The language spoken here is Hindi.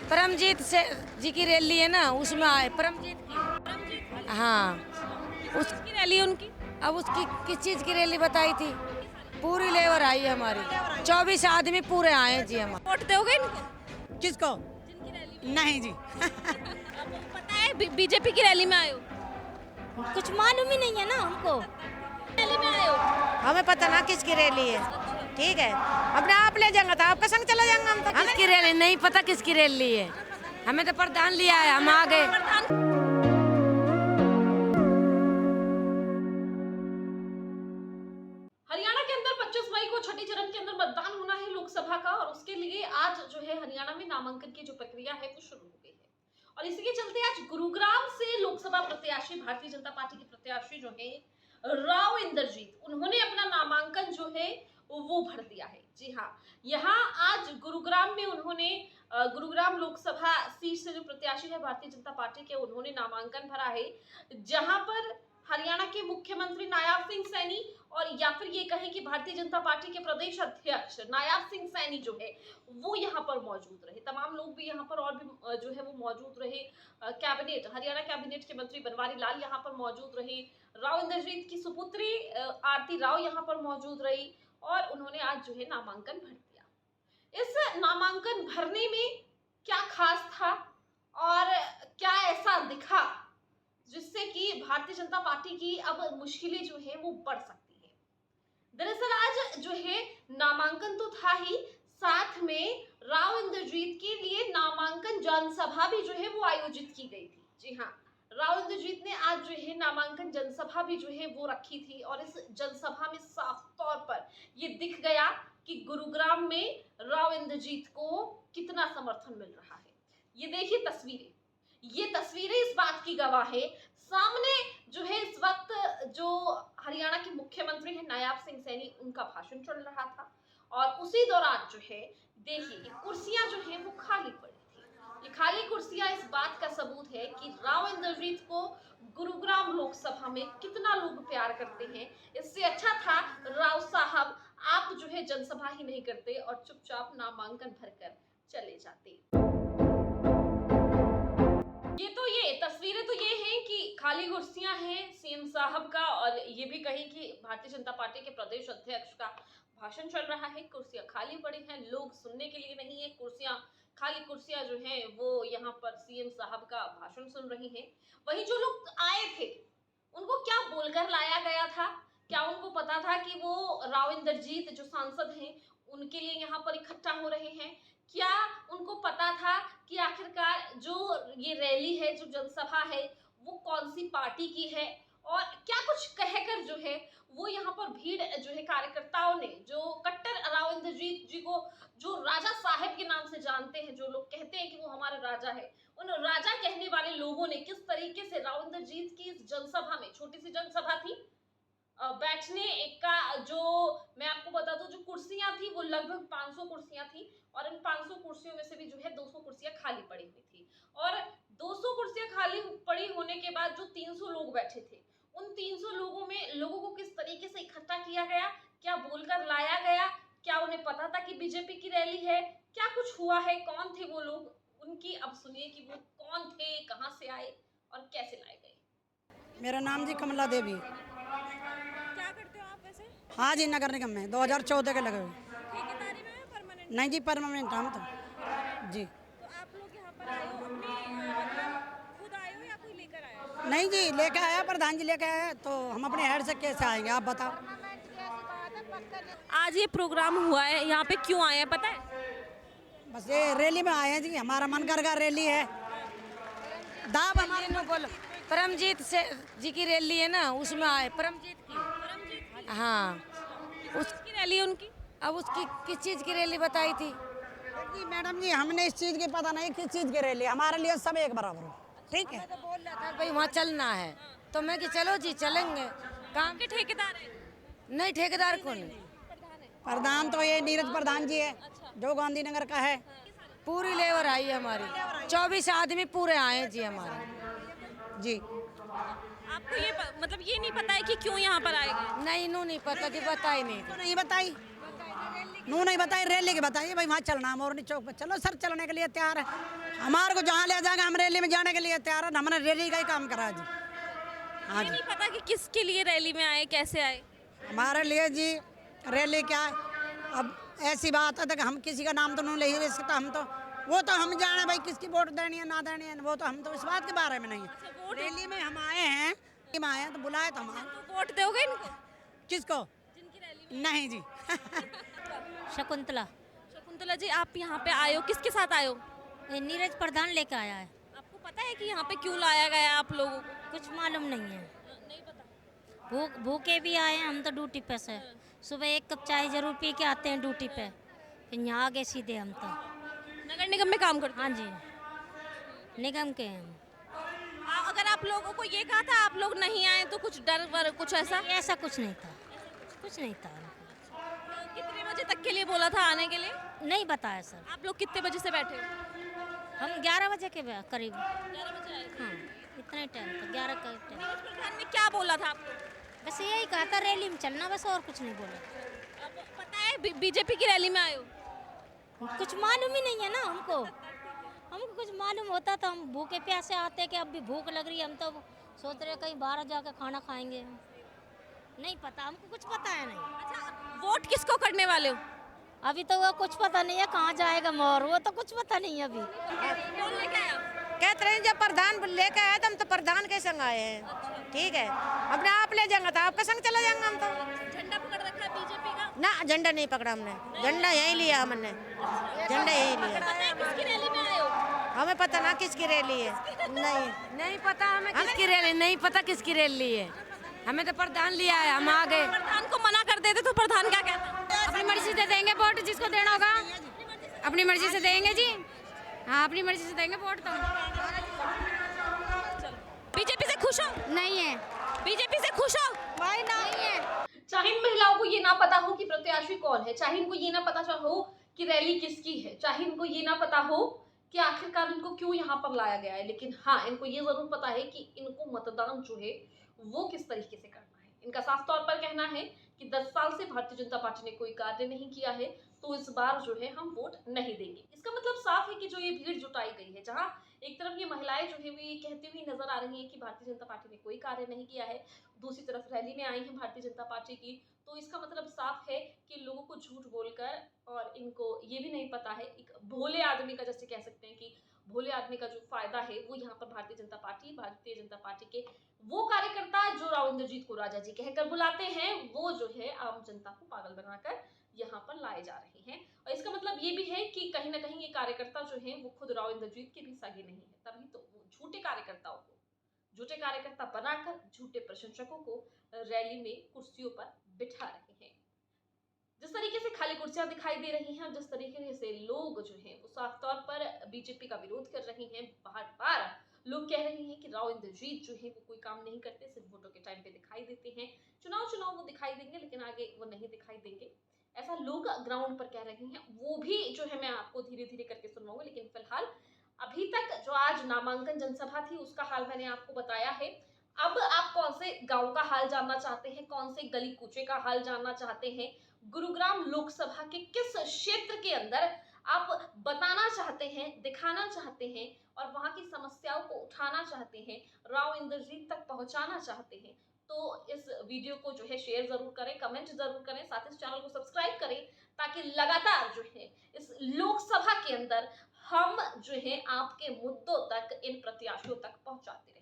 परमजीत से जी की रैली है ना, उसमें आए परमजीत की। हाँ, उसकी रैली है उनकी। अब उसकी किस चीज की रैली बताई थी? पूरी लेबर आई है हमारी, 24 आदमी पूरे आए हैं जी। हम वोट दोगे इनको? किसको? जिनकी रैली नहीं जी। आपको पता है बीजेपी की रैली में आए हो? कुछ मालूम ही नहीं है ना हमको। रैली में आए हो? हमें पता ना किसकी रैली है। ठीक है, अपने आप ले जाएंगे तो आपका संग चला जाएंगे हम तो। किसकी रैली नहीं पता, किसकी रैली है। हमें तो प्रधान लिया है, हम आ गए। हरियाणा के अंदर 25 मई को छठे चरण के अंदर मतदान होना है लोकसभा का, और उसके लिए आज जो है हरियाणा में नामांकन की जो प्रक्रिया है वो शुरू हो गई है। और इसी के चलते आज गुरुग्राम से लोकसभा प्रत्याशी, भारतीय जनता पार्टी के प्रत्याशी जो है राव इंद्रजीत, उन्होंने अपना नामांकन जो है वो भर दिया है। जी हाँ, यहाँ आज गुरुग्राम में उन्होंने गुरुग्राम लोकसभा सीट से जो प्रत्याशी है भारतीय जनता पार्टी के, उन्होंने नामांकन भरा है, जहां पर हरियाणा के मुख्यमंत्री नायाब सिंह सैनी, और या फिर ये कहें कि भारतीय जनता पार्टी के प्रदेश अध्यक्ष नायाब सिंह सैनी जो है वो यहाँ पर मौजूद रहे। तमाम लोग भी यहाँ पर और भी जो है वो मौजूद रहे। कैबिनेट, हरियाणा कैबिनेट के मंत्री बनवारी लाल यहाँ पर मौजूद रहे। राव इंद्रजीत की सुपुत्री आरती राव यहाँ पर मौजूद रही, और उन्होंने आज जो है नामांकन भर दिया। इस नामांकन भरने में क्या खास था और क्या ऐसा दिखा जिससे कि भारतीय जनता पार्टी की अब मुश्किलें जो है वो बढ़ सकती है? दरअसल आज जो है नामांकन तो था ही, साथ में राव इंद्रजीत के लिए नामांकन जनसभा भी जो है वो आयोजित की गई थी। जी हाँ, राव इंद्रजीत ने आज जो है नामांकन जनसभा भी जो है वो रखी थी, और इस जनसभा में साफ तौर पर ये दिख गया कि गुरुग्राम में राव इंद्रजीत को कितना समर्थन मिल रहा है। ये देखिए तस्वीरें, ये तस्वीरें इस बात की गवाह है। सामने जो है इस वक्त जो हरियाणा के मुख्यमंत्री हैं नायाब सिंह सैनी, उनका भाषण चल रहा था, और उसी दौरान जो है देखिए ये कुर्सियां जो है वो खाली पड़ी थी। ये खाली कुर्सियां इस बात का सबूत है कि राव इंद्रजीत को गुरुग्राम लोकसभा में कितना लोग प्यार करते हैं। इससे अच्छा था राव साहब आप जो है जनसभा ही नहीं करते और चुपचाप नामांकन भरकर चले जाते। ये तस्वीरें तो ये हैं कि खाली कुर्सियां हैं सीएम साहब का, और ये भी कहीं कि भारतीय जनता पार्टी के प्रदेश अध्यक्ष का भाषण चल रहा है। कुर्सियां खाली पड़ी हैं, लोग सुनने के लिए नहीं है। खाली कुर्सियां जो हैं वो यहाँ पर सीएम साहब का भाषण सुन रही हैं। वहीं जो लोग आए थे उनको क्या बोलकर लाया गया था? क्या उनको पता था कि वो राव इंद्रजीत जो सांसद हैं उनके लिए यहाँ पर इकट्ठा हो रहे हैं? क्या उनको पता था कि आखिरकार जो ये रैली है, जो जनसभा है, वो कौन सी पार्टी की है? और क्या कुछ कहकर जो है वो यहाँ पर भीड़ जो है कार्यकर्ताओं ने, जो कट्टर राव इंद्रजीत जी को जो राजा साहब के नाम से जानते हैं, जो लोग कहते हैं कि वो हमारे राजा है, उन राजा कहने वाले लोगों ने किस तरीके से राव इंद्रजीत की इस जनसभा में, छोटी सी जनसभा थी, बैठने का जो मैं आपको बता दूं, जो कुर्सियां थी वो लगभग 500 कुर्सियां थी, और इन 500 कुर्सियों में से भी जो है 200 कुर्सियां खाली पड़ी हुई थी। और 200 कुर्सियां खाली पड़ी होने के बाद जो 300 लोग बैठे थे, उन 300 लोगों में लोगों को किस तरीके से इकट्ठा किया गया, क्या बोलकर लाया गया, क्या उन्हें पता था कि बीजेपी की रैली है, क्या कुछ हुआ है, कौन थे वो लोग, उनकी अब सुनिए कि वो कौन थे, कहां से आए और कैसे लाए गए। मेरा नाम जी कमला देवी। क्या करते हो आप वैसे? हाँ जी, नगर निगम में 2014 के लगे हुए। ठेकेदारी में या परमानेंट? नहीं जी, परमानेंट हम तो जी। तो आप लोग यहाँ पर आए हो मतलब खुद आए हो या कोई लेकर आया? नहीं जी, लेके आया, प्रधान जी लेके आया, तो हम अपने हेड से कैसे आएंगे आप बताओ। आज ये प्रोग्राम हुआ है, यहाँ पे क्यों आए हैं पता है? बस ये रैली में आए हैं जी, हमारा मन का रैली है। दाब हमारे बोलो, परमजीत से जी की रैली है ना, उसमें आए परमजीत की। हाँ, उसकी रैली है उनकी। अब उसकी किस चीज की रैली बताई थी? जी मैडम जी, हमने इस चीज़ की पता नहीं किस चीज़ की रैली, हमारे लिए सब एक बराबर हो। ठीक है, तो बोल रहा था भाई वहाँ चलना है, तो मैं कि चलो जी चलेंगे। काम के ठेकेदार है? नहीं, ठेकेदार कौन? प्रधान तो ये नीरज प्रधान जी है, जो गांधीनगर का है। पूरी लेबर आई है हमारी, 24 आदमी पूरे आए हैं जी हमारे। जी आपको ये मतलब ये नहीं पता है कि क्यों यहाँ पर आए गए? नहीं, इन्हों नहीं पता थी, बताई नहीं थी। नहीं बताई। नू नहीं बताई, रैली की बताइए भाई, वहाँ चलना मोरनी चौक पर। चलो सर, चलने के लिए तैयार है, हमारे को जहाँ ले जाएगा हम रैली में जाने के लिए तैयार है। हमने रैली का ही काम करा जी। हाँ ये जी, नहीं पता कि किसके लिए रैली में आए, कैसे आए। हमारे लिए जी रैली क्या है, अब ऐसी बात है कि हम किसी का नाम तो नहीं ले सकता, हम तो वो तो हम जाने भाई किसकी वोट देनी है ना देनी है, वो तो हम तो इस बात के बारे में नहीं है। रैली में हम आए हैं, हम आए हैं तो बुलाए तो हम आए। तो वोट दोगे इनको किसको? जिनकी रैली नहीं जी। शकुंतला। शकुंतला जी, आप यहाँ पे आए हो, किसके साथ आए हो? ये नीरज प्रधान लेके आया है। आपको पता है कि यहाँ पे क्यों लाया गया आप लोगों को? कुछ मालूम नहीं है। नहीं पता। भूखे भी आए हैं हम तो ड्यूटी पे से। सुबह एक कप चाय जरूर पी के आते हैं ड्यूटी पे, फिर यहाँ आगे सीधे हम तो। नगर निगम में काम करते हाँ जी, निगम के हैं हम। अगर आप लोगों को ये कहा था आप लोग नहीं आए तो कुछ डर वर कुछ ऐसा? ऐसा कुछ नहीं था, कुछ नहीं था। तो कितने बजे तक के लिए बोला था आने के लिए? नहीं बताया सर। आप लोग कितने बजे से बैठे हो? हम 11 बजे के करीब। 11 बजे आए थे। हाँ, इतना ही टाइम था, 11 का टाइम। नीरज प्रधान ने क्या बोला था आपको? बस यही कहा था रैली में चलना, बस और कुछ नहीं बोला। अब पता है बीजेपी की रैली में आए हो? कुछ मालूम ही नहीं है ना हमको। हमको कुछ मालूम होता तो हम भूखे प्यासे आते कि अब भी भूख लग रही है, हम तो सोच रहे कहीं बाहर जाकर खाना खाएंगे। नहीं पता हमको, कुछ पता है नहीं। अच्छा, वोट किसको करने वाले हो? अभी तो वो कुछ पता नहीं है कहाँ जाएगा मोर, वो तो कुछ पता नहीं है अभी। बोलने क्या है? कहते रहे जब प्रधान लेके आए तो हम तो प्रधान के संग आए हैं, ठीक है। अपने आप ले जाएंगे तो आपके संग चला जाएंगे हम तो। झंडा पकड़ रखा है बीजेपी का? ना, झंडा नहीं पकड़ा हमने, झंडा यहीं लिया हमने, झंडा यहीं लिया। पता है किसकी रैली में आए हो? हमें पता ना किसकी रैली है, नहीं पता हमें किसकी रैली, नहीं पता किसकी रैली है। हमें तो प्रधान लिया है, हम आ गए। प्रधान को मना कर देते तो प्रधान क्या कहता? अपनी मर्जी से देंगे वोट, जिसको देना होगा अपनी मर्जी से देंगे जी। हाँ, अपनी मर्जी से देंगे वोट तो। बीजेपी से खुश हो? नहीं है, बीजेपी से खुश हो? भाई नहीं है। चाहे इन महिलाओं को ये ना पता हो कि प्रत्याशी कौन है, चाहे इनको ये ना पता हो कि रैली किसकी है, चाहे इनको ये ना पता हो कि आखिरकार इनको क्यों यहाँ पर लाया गया है, लेकिन हाँ, इनको ये जरूर पता है कि इनको मतदान जो है वो किस तरीके से करना है। इनका साफ तौर पर कहना है कि 10 साल से भारतीय जनता पार्टी ने कोई कार्य नहीं किया है, तो इस बार जो है हम वोट नहीं देंगे। इसका मतलब साफ है कि जो ये भीड़ जुटाई गई है, जहां एक तरफ ये महिलाएं जो है वो कहती हुई नजर आ रही हैं कि भारतीय जनता पार्टी ने कोई कार्य नहीं किया है, दूसरी तरफ रैली में आई है भारतीय जनता पार्टी की, तो इसका मतलब साफ है कि लोगों को झूठ बोलकर, और इनको ये भी नहीं पता है, एक भोले आदमी का, जैसे कह सकते हैं कि भोले आदमी का जो फायदा है वो यहाँ पर भारतीय जनता पार्टी के वो कार्यकर्ता जो राव इंद्रजीत को राजा जी कहकर बुलाते हैं, वो जो है आम जनता को पागल बनाकर यहाँ पर लाए जा रहे हैं। और इसका मतलब ये भी है कि कहीं ना कहीं ये कार्यकर्ता जो है वो खुद राव इंद्रजीत के भी सगे नहीं है, तभी तो वो झूठे कार्यकर्ता बनाकर झूठे प्रशंसकों को रैली में कुर्सियों पर बिठा रहे हैं। जिस तरीके से खाली कुर्सियां दिखाई दे रही हैं, जिस तरीके से लोग जो हैं वो साफ तौर पर बीजेपी का विरोध कर रहे हैं, बार लोग कह रहे हैं कि राव इंद्रजीत जो है वो कोई काम नहीं करते, सिर्फ वोटों के टाइम पे दिखाई देते हैं, चुनाव वो दिखाई देंगे लेकिन आगे वो नहीं दिखाई देंगे, ऐसा लोग ग्राउंड पर कह रहे हैं। वो भी जो है मैं आपको धीरे धीरे करके सुनवाऊंगी, लेकिन फिलहाल अभी तक जो आज नामांकन जनसभा थी उसका हाल मैंने आपको बताया है। अब आप कौन से गांव का हाल जानना चाहते हैं, कौन से गली कूचे का हाल जानना चाहते हैं, गुरुग्राम लोकसभा के किस क्षेत्र के अंदर आप बताना चाहते हैं, दिखाना चाहते हैं और वहां की समस्याओं को उठाना चाहते हैं, राव इंद्रजीत तक पहुंचाना चाहते हैं, तो इस वीडियो को जो है शेयर जरूर करें, कमेंट जरूर करें, साथ ही इस चैनल को सब्सक्राइब करें, ताकि लगातार जो है इस लोकसभा के अंदर हम जो है आपके मुद्दों तक, इन प्रत्याशियों तक पहुंचाते रहें।